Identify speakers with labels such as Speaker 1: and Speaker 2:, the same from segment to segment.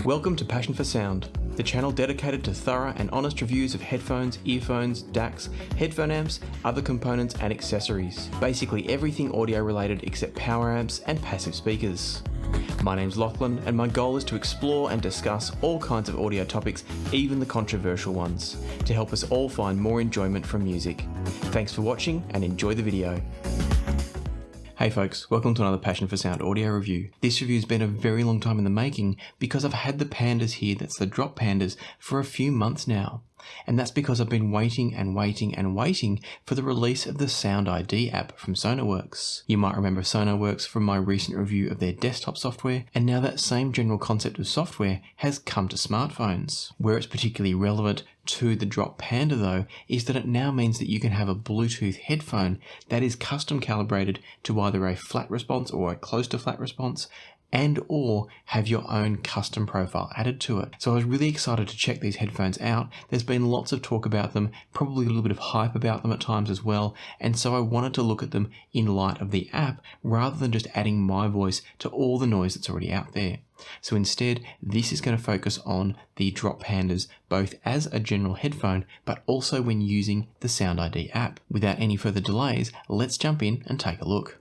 Speaker 1: Welcome to Passion for Sound, the channel dedicated to thorough and honest reviews of headphones, earphones, DACs, headphone amps, other components and accessories. Basically everything audio related except power amps and passive speakers. My name's Lachlan and my goal is to explore and discuss all kinds of audio topics, even the controversial ones, to help us all find more enjoyment from music. Thanks for watching and enjoy the video. Hey folks, welcome to another Passion for Sound audio review. This review's been a very long time in the making because I've had the Pandas here, that's the drop Pandas, for a few months now. And that's because I've been waiting for the release of the SoundID app from Sonarworks. You might remember Sonarworks from my recent review of their desktop software, and now that same general concept of software has come to smartphones. Where it's particularly relevant to the drop Panda though, is that it now means that you can have a Bluetooth headphone that is custom calibrated to either a flat response or a close to flat response, and or have your own custom profile added to it. So I was really excited to check these headphones out. There's been lots of talk about them, probably a little bit of hype about them at times as well, and so I wanted to look at them in light of the app rather than just adding my voice to all the noise that's already out there. So instead, this is going to focus on the drop Pandas both as a general headphone but also when using the SoundID app. Without any further delays, let's jump in and take a look.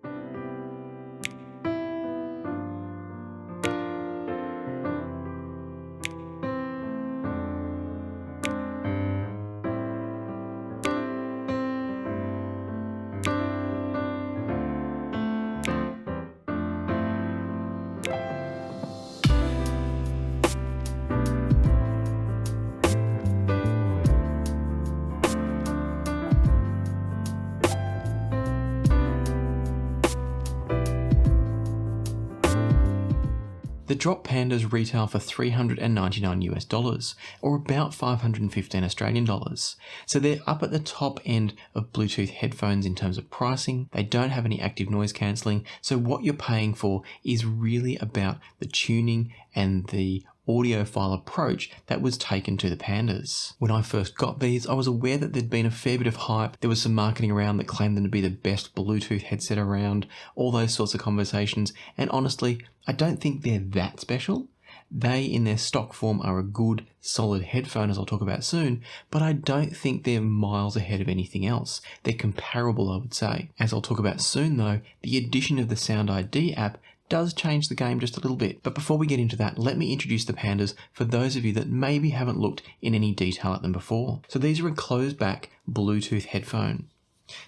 Speaker 1: The drop Pandas retail for $399 or about 515 Australian dollars. So they're up at the top end of Bluetooth headphones in terms of pricing. They don't have any active noise cancelling. So what you're paying for is really about the tuning and the audiophile approach that was taken to the Pandas. When I first got these, I was aware that there'd been a fair bit of hype. There was some marketing around that claimed them to be the best Bluetooth headset around, all those sorts of conversations, and honestly, I don't think they're that special. They, in their stock form, are a good, solid headphone, as I'll talk about soon, but I don't think they're miles ahead of anything else. They're comparable, I would say. As I'll talk about soon though, the addition of the SoundID app does change the game just a little bit. But before we get into that, let me introduce the Pandas for those of you that maybe haven't looked in any detail at them before. So these are a closed back Bluetooth headphone.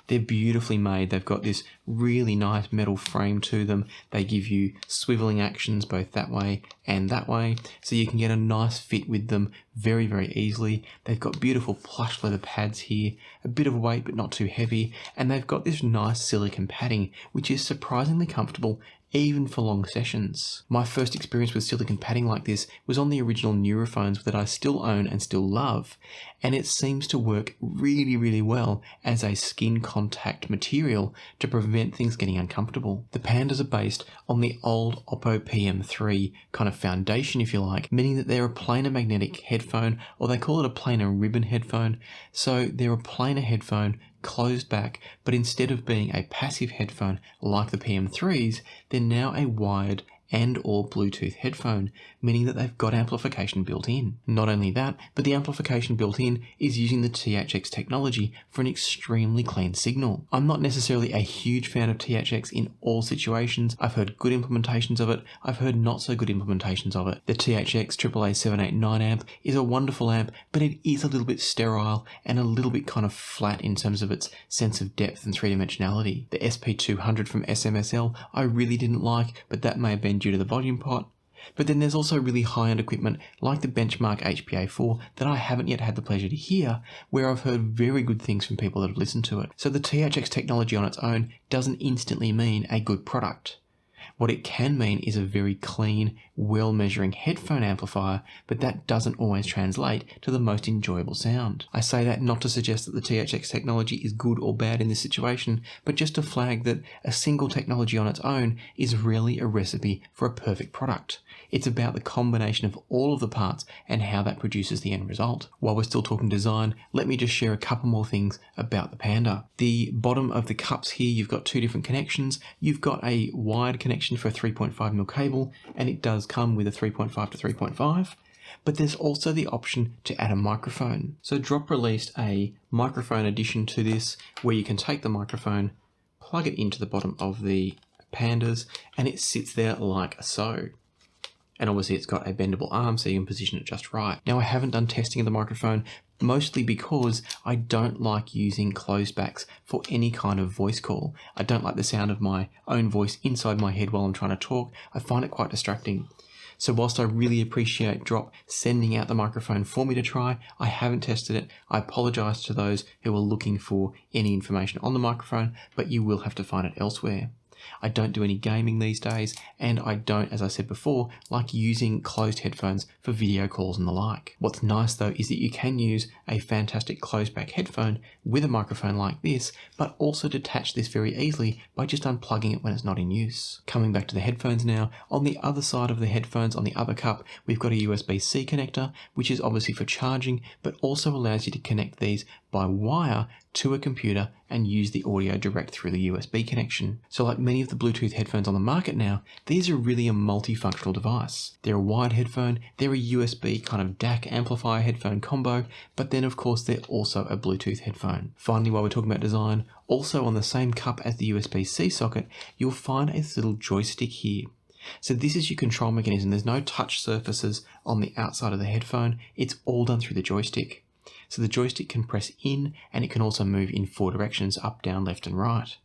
Speaker 1: They're beautifully made. They've got this really nice metal frame to them. They give you swiveling actions both that way and that way, so you can get a nice fit with them very, very easily. They've got beautiful plush leather pads here, a bit of weight but not too heavy, and they've got this nice silicone padding which is surprisingly comfortable even for long sessions. My first experience with silicone padding like this was on the original Neurophones that I still own and still love, and it seems to work really, really well as a skin contact material to prevent things getting uncomfortable. The Pandas are based on the old Oppo PM3 kind of foundation, if you like, meaning that they're a planar magnetic headphone, or they call it a planar ribbon headphone. So they're a planar headphone, closed back, but instead of being a passive headphone like the PM3s, they're now a wired and or Bluetooth headphone, meaning that they've got amplification built in. Not only that, but the amplification built in is using the THX technology for an extremely clean signal. I'm not necessarily a huge fan of THX in all situations. I've heard good implementations of it, I've heard not so good implementations of it. The THX AAA789 amp is a wonderful amp, but it is a little bit sterile and a little bit kind of flat in terms of its sense of depth and three-dimensionality. The SP200 from SMSL I really didn't like, but that may have been due to the volume pot. But then there's also really high-end equipment like the Benchmark HPA4 that I haven't yet had the pleasure to hear, where I've heard very good things from people that have listened to it. So the THX technology on its own doesn't instantly mean a good product. What it can mean is a very clean, well-measuring headphone amplifier, but that doesn't always translate to the most enjoyable sound. I say that not to suggest that the THX technology is good or bad in this situation, but just to flag that a single technology on its own is rarely a recipe for a perfect product. It's about the combination of all of the parts and how that produces the end result. While we're still talking design, let me just share a couple more things about the Panda. The bottom of the cups here, you've got two different connections. You've got a wired connection connection for a 3.5mm cable, and it does come with a 3.5 to 3.5. But there's also the option to add a microphone. So Drop released a microphone addition to this where you can take the microphone, plug it into the bottom of the Pandas, and it sits there like so. And obviously it's got a bendable arm so you can position it just right. Now I haven't done testing of the microphone, mostly because I don't like using closed backs for any kind of voice call. I don't like the sound of my own voice inside my head while I'm trying to talk. I find it quite distracting. So whilst I really appreciate Drop sending out the microphone for me to try, I haven't tested it. I apologise to those who are looking for any information on the microphone, but you will have to find it elsewhere. I don't do any gaming these days, and I don't, as I said before, like using closed headphones for video calls and the like. What's nice though is that you can use a fantastic closed back headphone with a microphone like this, but also detach this very easily by just unplugging it when it's not in use. Coming back to the headphones now, on the other side of the headphones, on the other cup, we've got a USB-C connector, which is obviously for charging, but also allows you to connect these by wire to a computer and use the audio direct through the USB connection. So like many of the Bluetooth headphones on the market now, these are really a multifunctional device. They're a wired headphone, they're a USB kind of DAC amplifier headphone combo, but then of course they're also a Bluetooth headphone. Finally, while we're talking about design, also on the same cup as the USB-C socket, you'll find a little joystick here. So this is your control mechanism. There's no touch surfaces on the outside of the headphone. It's all done through the joystick. So the joystick can press in and it can also move in 4 directions, up, down, left and right.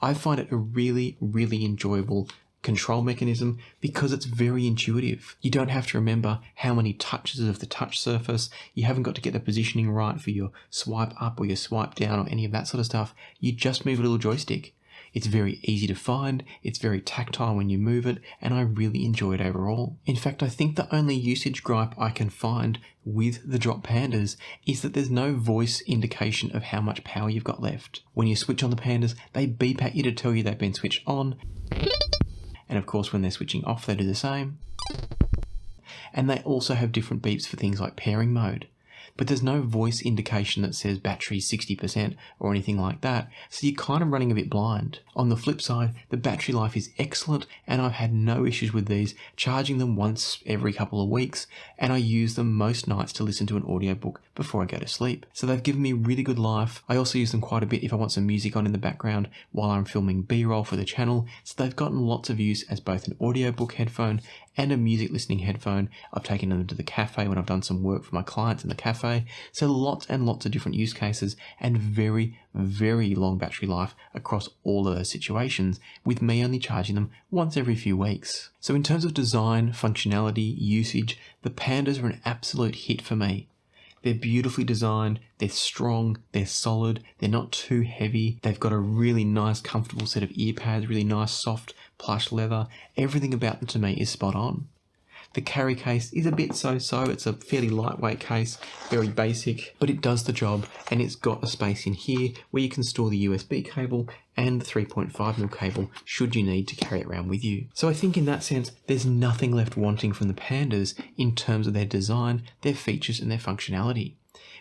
Speaker 1: I find it a really, really enjoyable control mechanism because it's very intuitive. You don't have to remember how many touches of the touch surface. You haven't got to get the positioning right for your swipe up or your swipe down or any of that sort of stuff. You just move a little joystick. It's very easy to find, it's very tactile when you move it, and I really enjoy it overall. In fact, I think the only usage gripe I can find with the Drop Pandas is that there's no voice indication of how much power you've got left. When you switch on the Pandas, they beep at you to tell you they've been switched on, and of course when they're switching off they do the same. And they also have different beeps for things like pairing mode. But there's no voice indication that says battery 60% or anything like that, so you're kind of running a bit blind. On the flip side, the battery life is excellent and I've had no issues with these, charging them once every couple of weeks, and I use them most nights to listen to an audiobook before I go to sleep. So they've given me really good life. I also use them quite a bit if I want some music on in the background while I'm filming B-roll for the channel, so they've gotten lots of use as both an audiobook headphone and a music listening headphone. I've taken them to the cafe when I've done some work for my clients in the cafe. So lots and lots of different use cases and very, very long battery life across all of those situations, with me only charging them once every few weeks. So in terms of design, functionality, usage, the Pandas are an absolute hit for me. They're beautifully designed, they're strong, they're solid, they're not too heavy, they've got a really nice comfortable set of ear pads, really nice soft plush leather. Everything about them to me is spot on. The carry case is a bit so-so, it's a fairly lightweight case, very basic, but it does the job, and it's got a space in here where you can store the USB cable and the 3.5mm cable should you need to carry it around with you. So I think in that sense, there's nothing left wanting from the Pandas in terms of their design, their features and their functionality.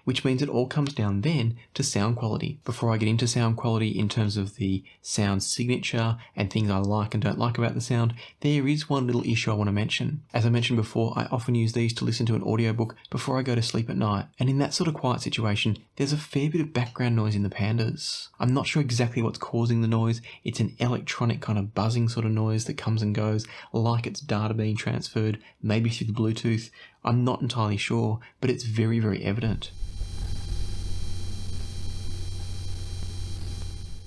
Speaker 1: Which means it all comes down then to sound quality. Before I get into sound quality in terms of the sound signature and things I like and don't like about the sound, there is one little issue I want to mention. As I mentioned before, I often use these to listen to an audiobook before I go to sleep at night. And in that sort of quiet situation, there's a fair bit of background noise in the Pandas. I'm not sure exactly what's causing the noise. It's an electronic kind of buzzing sort of noise that comes and goes, like it's data being transferred, maybe through the Bluetooth. I'm not entirely sure, but it's very, very evident.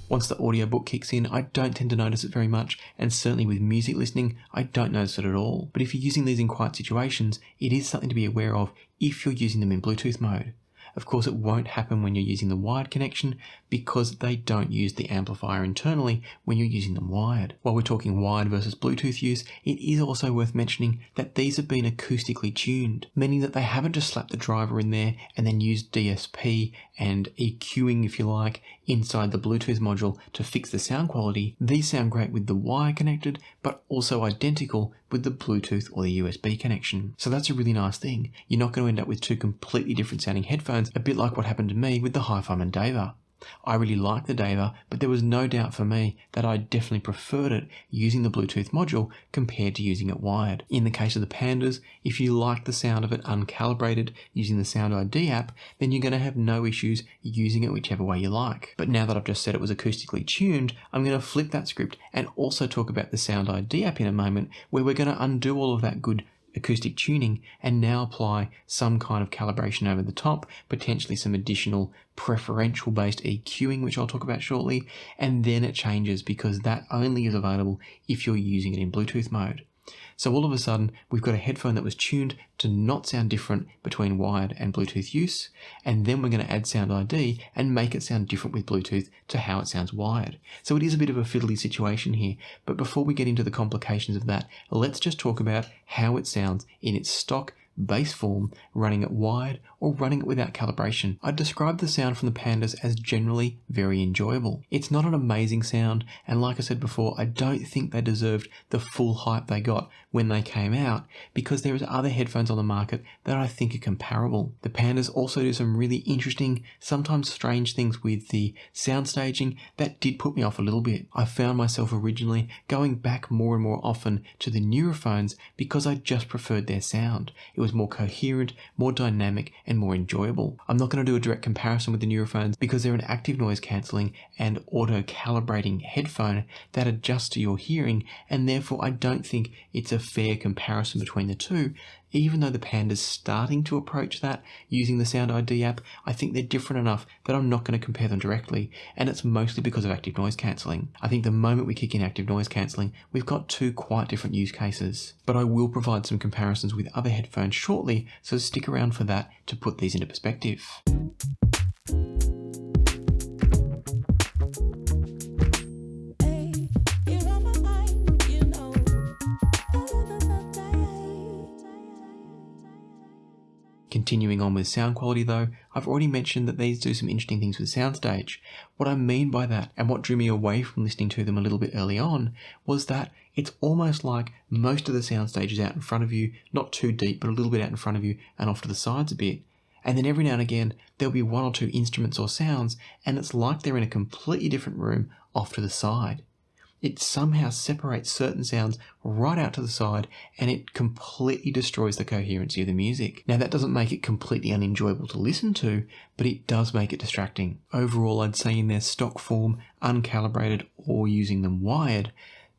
Speaker 1: Once the audiobook kicks in, I don't tend to notice it very much, and certainly with music listening, I don't notice it at all. But if you're using these in quiet situations, it is something to be aware of if you're using them in Bluetooth mode. Of course, it won't happen when you're using the wired connection because they don't use the amplifier internally when you're using them wired. While we're talking wired versus Bluetooth use, it is also worth mentioning that these have been acoustically tuned, meaning that they haven't just slapped the driver in there and then used DSP and EQing, if you like, inside the Bluetooth module to fix the sound quality. These sound great with the wire connected, but also identical with the Bluetooth or the USB connection. So that's a really nice thing. You're not going to end up with two completely different sounding headphones, a bit like what happened to me with the Hi-Fi Mandeva. I really like the Dava, but there was no doubt for me that I definitely preferred it using the Bluetooth module compared to using it wired. In the case of the Pandas, if you like the sound of it uncalibrated using the SoundID app, then you're going to have no issues using it whichever way you like. But now that I've just said it was acoustically tuned, I'm going to flip that script and also talk about the SoundID app in a moment, where we're going to undo all of that good acoustic tuning and now apply some kind of calibration over the top, potentially some additional preferential based EQing, which I'll talk about shortly, and then it changes because that only is available if you're using it in Bluetooth mode. So all of a sudden, we've got a headphone that was tuned to not sound different between wired and Bluetooth use, and then we're going to add SoundID and make it sound different with Bluetooth to how it sounds wired. So it is a bit of a fiddly situation here, but before we get into the complications of that, let's just talk about how it sounds in its stock bass form, running it wired or running it without calibration. I'd describe the sound from the Pandas as generally very enjoyable. It's not an amazing sound, and like I said before, I don't think they deserved the full hype they got when they came out, because there is other headphones on the market that I think are comparable. The Pandas also do some really interesting, sometimes strange things with the sound staging that did put me off a little bit. I found myself originally going back more and more often to the newer phones because I just preferred their sound. It was more coherent, more dynamic, and more enjoyable. I'm not going to do a direct comparison with the newer phones because they're an active noise cancelling and auto calibrating headphone that adjusts to your hearing, and therefore I don't think it's a fair comparison between the two. Even though the Panda's starting to approach that using the SoundID app, I think they're different enough that I'm not going to compare them directly, and it's mostly because of active noise cancelling. I think the moment we kick in active noise cancelling, we've got two quite different use cases. But I will provide some comparisons with other headphones shortly, so stick around for that to put these into perspective. Continuing on with sound quality though, I've already mentioned that these do some interesting things with soundstage. What I mean by that, and what drew me away from listening to them a little bit early on, was that it's almost like most of the soundstage is out in front of you, not too deep, but a little bit out in front of you and off to the sides a bit. And then every now and again, there'll be one or two instruments or sounds, and it's like they're in a completely different room off to the side. It somehow separates certain sounds right out to the side, and it completely destroys the coherency of the music. Now, that doesn't make it completely unenjoyable to listen to, but it does make it distracting. Overall, I'd say in their stock form, uncalibrated or using them wired,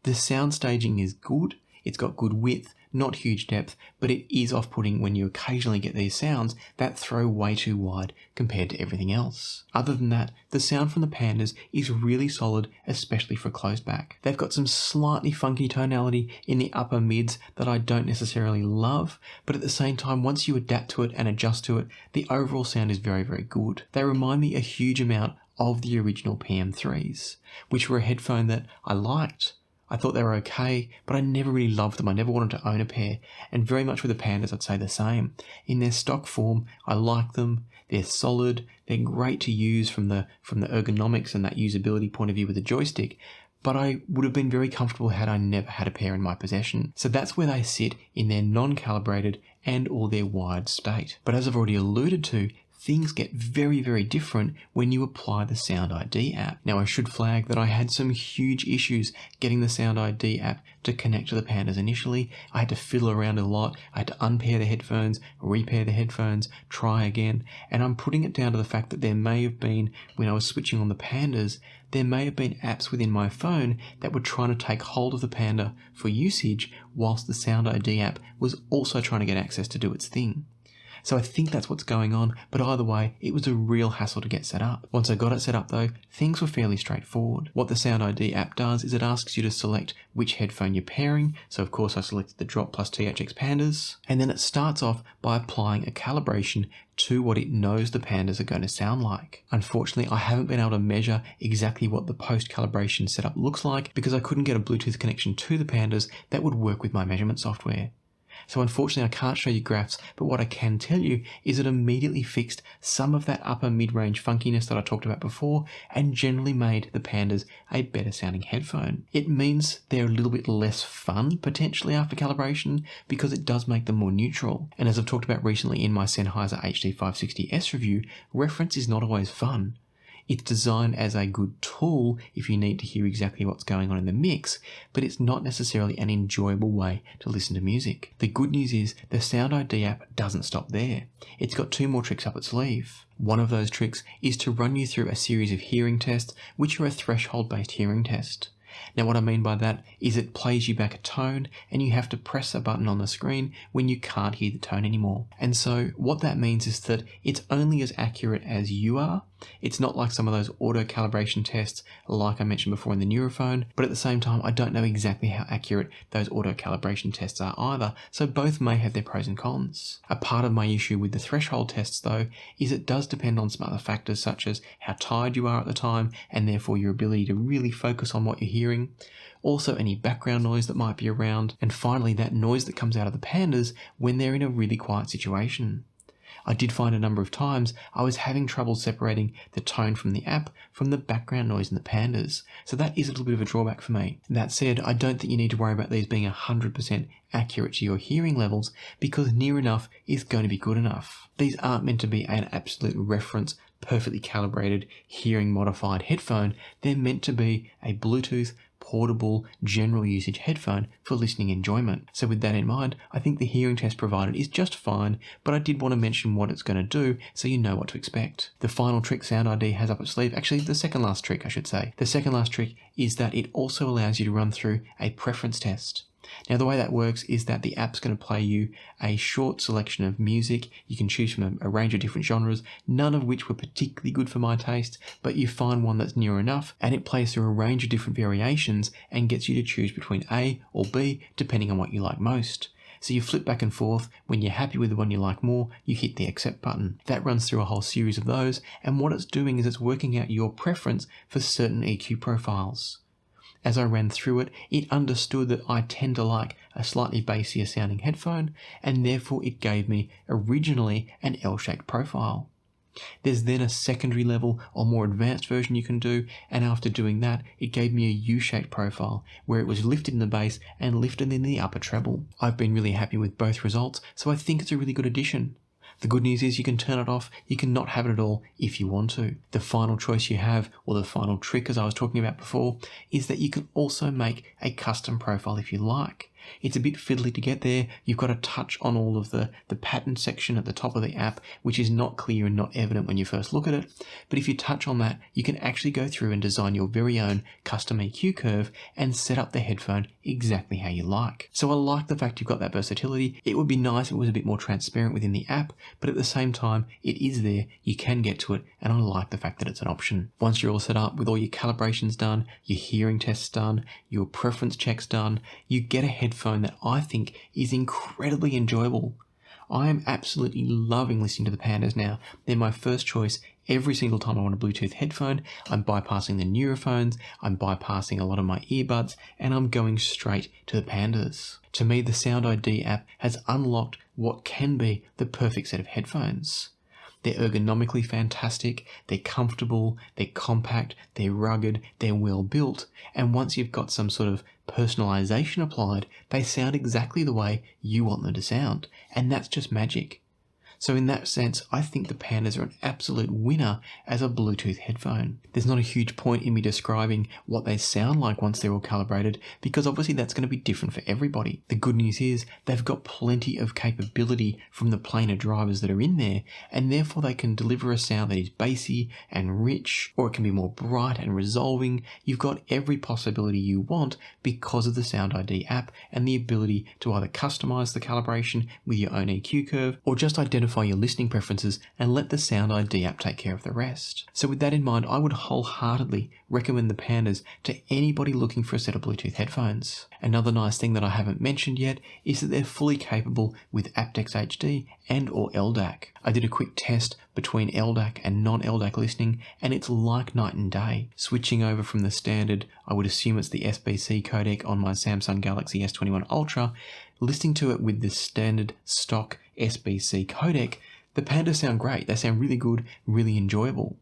Speaker 1: the sound staging is good. It's got good width, not huge depth, but it is off-putting when you occasionally get these sounds that throw way too wide compared to everything else. Other than that, the sound from the Pandas is really solid, especially for closed back. They've got some slightly funky tonality in the upper mids that I don't necessarily love, but at the same time, once you adapt to it and adjust to it, the overall sound is very, very good. They remind me a huge amount of the original PM3s, which were a headphone that I liked. I thought they were okay, but I never really loved them. I never wanted to own a pair, and very much with the Pandas I'd say the same. In their stock form, I like them. They're solid. They're great to use from the ergonomics and that usability point of view with the joystick, but I would have been very comfortable had I never had a pair in my possession. So that's where they sit in their non-calibrated and or their wired state. But as I've already alluded to, things get very, very different when you apply the SoundID app. Now, I should flag that I had some huge issues getting the SoundID app to connect to the Pandas initially. I had to fiddle around a lot. I had to unpair the headphones, repair the headphones, try again. And I'm putting it down to the fact that there may have been, when I was switching on the Pandas, there may have been apps within my phone that were trying to take hold of the Panda for usage, whilst the SoundID app was also trying to get access to do its thing. So I think that's what's going on, but either way, it was a real hassle to get set up. Once I got it set up though, things were fairly straightforward. What the SoundID app does is it asks you to select which headphone you're pairing, so of course I selected the Drop plus THX Pandas, and then it starts off by applying a calibration to what it knows the Pandas are going to sound like. Unfortunately, I haven't been able to measure exactly what the post-calibration setup looks like because I couldn't get a Bluetooth connection to the Pandas that would work with my measurement software. So unfortunately I can't show you graphs, but what I can tell you is it immediately fixed some of that upper mid-range funkiness that I talked about before and generally made the Pandas a better sounding headphone. It means they're a little bit less fun potentially after calibration because it does make them more neutral. And as I've talked about recently in my Sennheiser HD560S review, reference is not always fun. It's designed as a good tool if you need to hear exactly what's going on in the mix, but it's not necessarily an enjoyable way to listen to music. The good news is the SoundID app doesn't stop there. It's got 2 more tricks up its sleeve. One of those tricks is to run you through a series of hearing tests, which are a threshold-based hearing test. Now what I mean by that is it plays you back a tone and you have to press a button on the screen when you can't hear the tone anymore. And so what that means is that it's only as accurate as you are. It's not like some of those auto calibration tests like I mentioned before in the Neurophone, but at the same time I don't know exactly how accurate those auto calibration tests are either, so both may have their pros and cons. A part of my issue with the threshold tests though is it does depend on some other factors such as how tired you are at the time and therefore your ability to really focus on what you're hearing, also any background noise that might be around, and finally that noise that comes out of the Pandas when they're in a really quiet situation. I did find a number of times I was having trouble separating the tone from the app from the background noise in the Pandas, so that is a little bit of a drawback for me. That said, I don't think you need to worry about these being 100% accurate to your hearing levels because near enough is going to be good enough. These aren't meant to be an absolute reference, perfectly calibrated, hearing modified headphone. They're meant to be a Bluetooth portable general usage headphone for listening enjoyment. So with that in mind, I think the hearing test provided is just fine, but I did want to mention what it's going to do so you know what to expect. The final trick SoundID has up its sleeve, actually the second last trick I should say. The second last trick is that it also allows you to run through a preference test. Now the way that works is that the app's going to play you a short selection of music. You can choose from a range of different genres, none of which were particularly good for my taste, but you find one that's near enough and it plays through a range of different variations and gets you to choose between A or B depending on what you like most. So you flip back and forth. When you're happy with the one you like more, you hit the accept button. That runs through a whole series of those, and what it's doing is it's working out your preference for certain EQ profiles. As I ran through it, it understood that I tend to like a slightly bassier sounding headphone, and therefore it gave me originally an L-shaped profile. There's then a secondary level or more advanced version you can do, and after doing that, it gave me a U-shaped profile, where it was lifted in the bass and lifted in the upper treble. I've been really happy with both results, so I think it's a really good addition. The good news is you can turn it off, you can not have it at all if you want to. The final choice you have, or the final trick as I was talking about before, is that you can also make a custom profile if you like. It's a bit fiddly to get there. You've got to touch on all of the pattern section at the top of the app, which is not clear and not evident when you first look at it. But if you touch on that, you can actually go through and design your very own custom EQ curve and set up the headphone exactly how you like. So I like the fact you've got that versatility. It would be nice if it was a bit more transparent within the app, but at the same time, it is there, you can get to it, and I like the fact that it's an option. Once you're all set up with all your calibrations done, your hearing tests done, your preference checks done, you get a headphone that I think is incredibly enjoyable. I am absolutely loving listening to the Pandas now. They're my first choice every single time I want a Bluetooth headphone. I'm bypassing the Neurophones, I'm bypassing a lot of my earbuds, and I'm going straight to the Pandas. To me, the SoundID app has unlocked what can be the perfect set of headphones. They're ergonomically fantastic, they're comfortable, they're compact, they're rugged, they're well built, and once you've got some sort of personalization applied, they sound exactly the way you want them to sound, and that's just magic. So in that sense, I think the Pandas are an absolute winner as a Bluetooth headphone. There's not a huge point in me describing what they sound like once they're all calibrated, because obviously that's going to be different for everybody. The good news is they've got plenty of capability from the planar drivers that are in there, and therefore they can deliver a sound that is bassy and rich, or it can be more bright and resolving. You've got every possibility you want because of the SoundID app and the ability to either customize the calibration with your own EQ curve, or just identify your listening preferences and let the SoundID app take care of the rest. So with that in mind, I would wholeheartedly recommend the Pandas to anybody looking for a set of Bluetooth headphones. Another nice thing that I haven't mentioned yet is that they're fully capable with aptX HD and or LDAC. I did a quick test between LDAC and non-LDAC listening, and it's like night and day. Switching over from the standard, I would assume it's the SBC codec on my Samsung Galaxy S21 Ultra, listening to it with the standard stock SBC codec, the Pandas sound great. They sound really good, really enjoyable.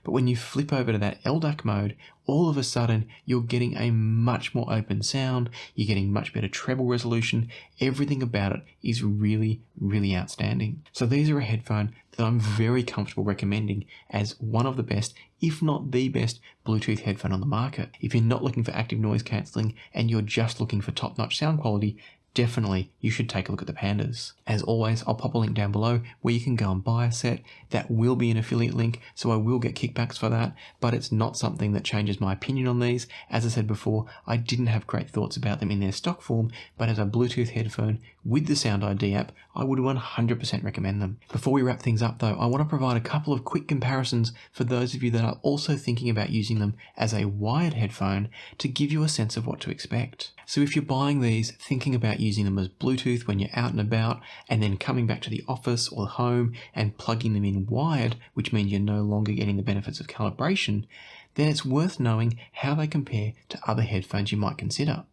Speaker 1: But when you flip over to that LDAC mode, all of a sudden you're getting a much more open sound, you're getting much better treble resolution, everything about it is really, really outstanding. So these are a headphone that I'm very comfortable recommending as one of the best, if not the best, Bluetooth headphone on the market. If you're not looking for active noise cancelling and you're just looking for top-notch sound quality, definitely you should take a look at the Pandas. As always, I'll pop a link down below where you can go and buy a set. That will be an affiliate link, so I will get kickbacks for that, but it's not something that changes my opinion on these. As I said before, I didn't have great thoughts about them in their stock form, but as a Bluetooth headphone with the SoundID app, I would 100% recommend them. Before we wrap things up though, I want to provide a couple of quick comparisons for those of you that are also thinking about using them as a wired headphone to give you a sense of what to expect. So if you're buying these, thinking about using them as Bluetooth when you're out and about, and then coming back to the office or home and plugging them in wired, which means you're no longer getting the benefits of calibration, then it's worth knowing how they compare to other headphones you might consider.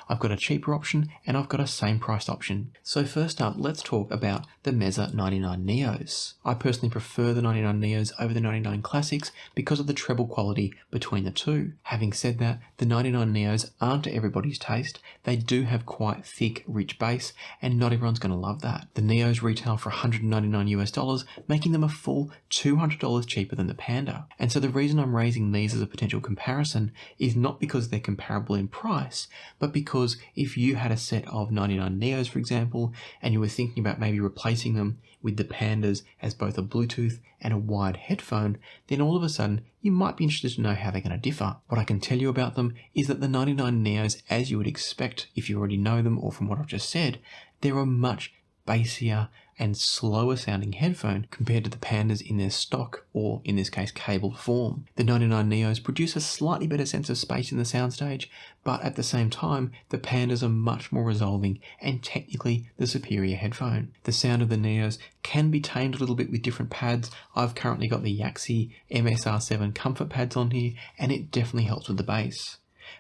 Speaker 1: I've got a cheaper option and I've got a same priced option. So first up, let's talk about the Meze 99 Neos. I personally prefer the 99 Neos over the 99 Classics because of the treble quality between the two. Having said that, the 99 Neos aren't to everybody's taste. They do have quite thick, rich bass, and not everyone's going to love that. The Neos retail for $199, making them a full $200 cheaper than the Panda. And so the reason I'm raising these as a potential comparison is not because they're comparable in price, but because if you had a set of 99 Neos, for example, and you were thinking about maybe replacing them with the Pandas as both a Bluetooth and a wired headphone, then all of a sudden you might be interested to know how they're going to differ. What I can tell you about them is that the 99 Neos, as you would expect if you already know them or from what I've just said, they're a much bassier and slower sounding headphone compared to the Pandas in their stock, or in this case cabled form. The 99 Neos produce a slightly better sense of space in the soundstage, but at the same time the Pandas are much more resolving and technically the superior headphone. The sound of the Neos can be tamed a little bit with different pads. I've currently got the Yaxi MSR7 comfort pads on here, and it definitely helps with the bass.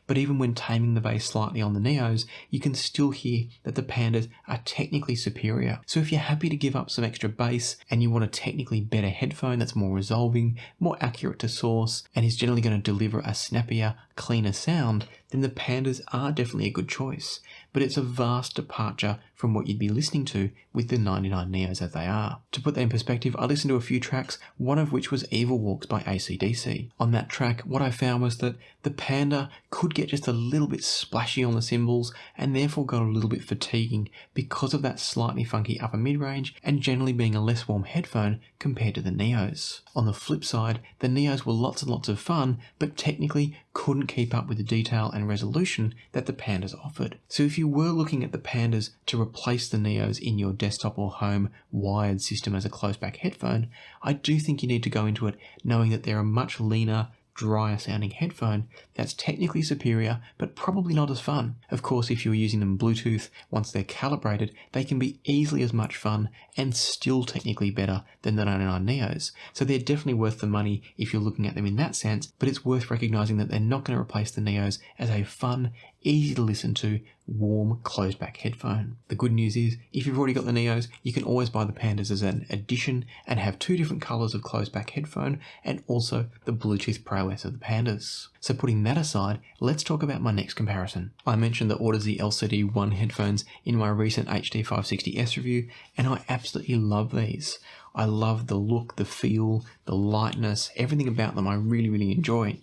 Speaker 1: But even when taming the bass slightly on the Neos, you can still hear that the Pandas are technically superior. So if you're happy to give up some extra bass and you want a technically better headphone that's more resolving, more accurate to source, and is generally going to deliver a snappier, cleaner sound, then the Pandas are definitely a good choice. But it's a vast departure from what you'd be listening to with the 99 Neos as they are. To put that in perspective, I listened to a few tracks, one of which was Evil Walks by AC/DC. On that track, what I found was that the Panda could get just a little bit splashy on the cymbals and therefore got a little bit fatiguing because of that slightly funky upper mid-range and generally being a less warm headphone compared to the Neos. On the flip side, the Neos were lots and lots of fun, but technically couldn't keep up with the detail and resolution that the Pandas offered. So if you were looking at the Pandas to replace the Neos in your desktop or home wired system as a closed-back headphone, I do think you need to go into it knowing that they're a much leaner, drier sounding headphone that's technically superior but probably not as fun. Of course, if you're using them Bluetooth, once they're calibrated, they can be easily as much fun and still technically better than the 99 Neos. So they're definitely worth the money if you're looking at them in that sense, but it's worth recognizing that they're not going to replace the Neos as a fun, easy to listen to, warm, closed back headphone. The good news is, if you've already got the Neos, you can always buy the Pandas as an addition and have two different colors of closed back headphone and also the Bluetooth prowess of the Pandas. So putting that aside, let's talk about my next comparison. I mentioned the Audeze LCD1 headphones in my recent HD560S review, and I absolutely love these. I love the look, the feel, the lightness, everything about them I really, really enjoy.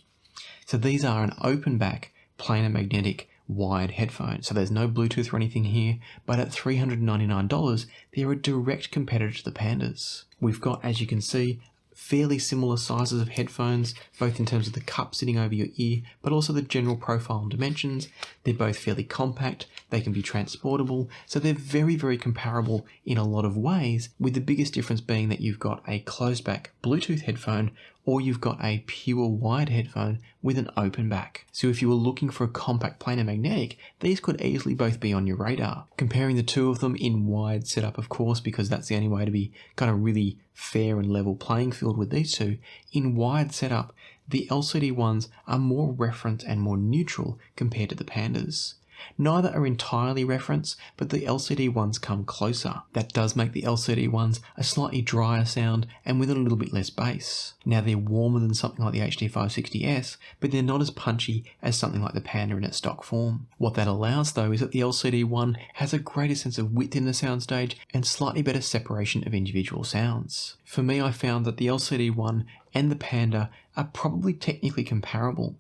Speaker 1: So these are an open back, planar magnetic, wired headphone. So there's no Bluetooth or anything here, but at $399, they're a direct competitor to the Pandas. We've got, as you can see, fairly similar sizes of headphones, both in terms of the cup sitting over your ear, but also the general profile and dimensions. They're both fairly compact, they can be transportable, so they're very, very comparable in a lot of ways, with the biggest difference being that you've got a closed back Bluetooth headphone or you've got a pure wired headphone with an open back. So if you were looking for a compact planar magnetic, these could easily both be on your radar. Comparing the two of them in wired setup, of course, because that's the only way to be kind of really fair and level playing field with these two, in wired setup, the LCD ones are more referent and more neutral compared to the Pandas. Neither are entirely reference, but the LCD ones come closer. That does make the LCD ones a slightly drier sound and with a little bit less bass. Now they're warmer than something like the HD560S, but they're not as punchy as something like the Panda in its stock form. What that allows though is that the LCD one has a greater sense of width in the soundstage and slightly better separation of individual sounds. For me, I found that the LCD one and the Panda are probably technically comparable.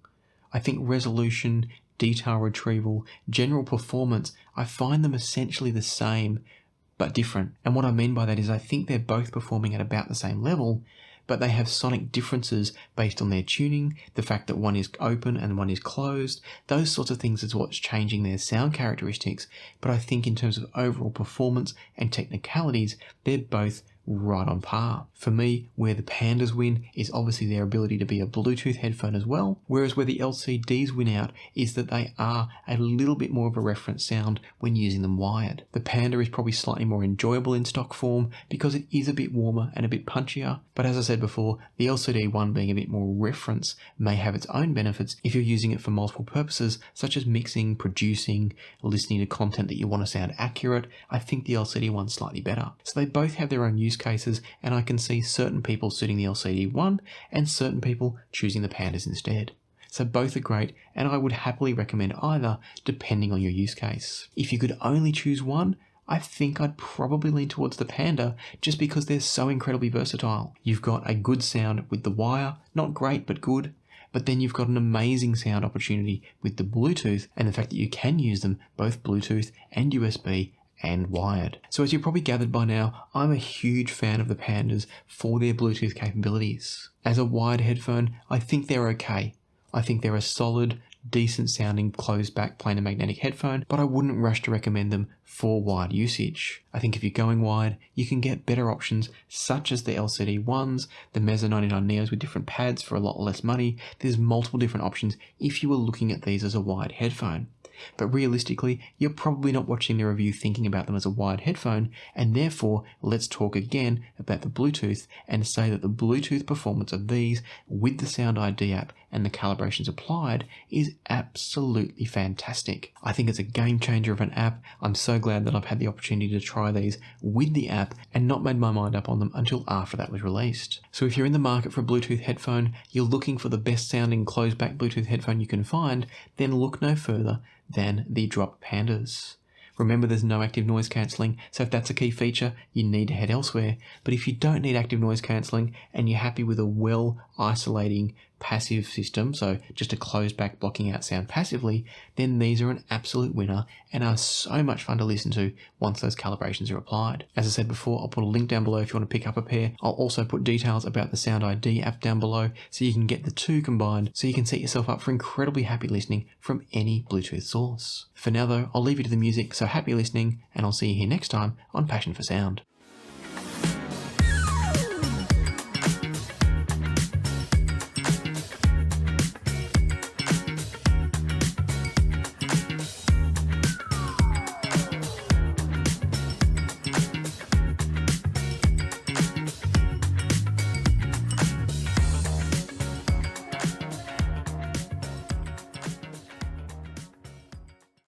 Speaker 1: I think resolution, detail retrieval, general performance, I find them essentially the same, but different. And what I mean by that is I think they're both performing at about the same level, but they have sonic differences based on their tuning, the fact that one is open and one is closed. Those sorts of things is what's changing their sound characteristics. But I think in terms of overall performance and technicalities, they're both right on par. For me, where the Pandas win is obviously their ability to be a Bluetooth headphone as well, whereas where the LCDs win out is that they are a little bit more of a reference sound when using them wired. The Panda is probably slightly more enjoyable in stock form because it is a bit warmer and a bit punchier, but as I said before, the LCD one being a bit more reference may have its own benefits if you're using it for multiple purposes such as mixing, producing, listening to content that you want to sound accurate. I think the LCD one's slightly better. So they both have their own use cases, and I can see certain people suiting the LCD one and certain people choosing the Pandas instead. So both are great, and I would happily recommend either depending on your use case. If you could only choose one, I think I'd probably lean towards the Panda just because they're so incredibly versatile. You've got a good sound with the wire, not great but good, but then you've got an amazing sound opportunity with the Bluetooth and the fact that you can use them both Bluetooth and USB and wired. So as you've probably gathered by now, I'm a huge fan of the Pandas for their Bluetooth capabilities. As a wired headphone, I think they're okay. I think they're a solid, decent sounding closed back planar magnetic headphone, but I wouldn't rush to recommend them for wired usage. I think if you're going wired, you can get better options such as the LCD ones, the Meze 99 Neos with different pads for a lot less money. There's multiple different options if you were looking at these as a wired headphone. But realistically, you're probably not watching the review thinking about them as a wired headphone, and therefore let's talk again about the Bluetooth and say that the Bluetooth performance of these with the SoundID app and the calibrations applied is absolutely fantastic. I think it's a game changer of an app. I'm so glad that I've had the opportunity to try these with the app and not made my mind up on them until after that was released. So if you're in the market for a Bluetooth headphone, you're looking for the best sounding closed back Bluetooth headphone you can find, then look no further than the Drop Pandas. Remember, there's no active noise cancelling, so if that's a key feature, you need to head elsewhere. But if you don't need active noise cancelling and you're happy with a well-isolating passive system, so just a closed back blocking out sound passively, then these are an absolute winner and are so much fun to listen to once those calibrations are applied. As I said before, I'll put a link down below if you want to pick up a pair. I'll also put details about the SoundID app down below so you can get the two combined, so you can set yourself up for incredibly happy listening from any Bluetooth source. For now though, I'll leave you to the music, so happy listening, and I'll see you here next time on Passion for Sound.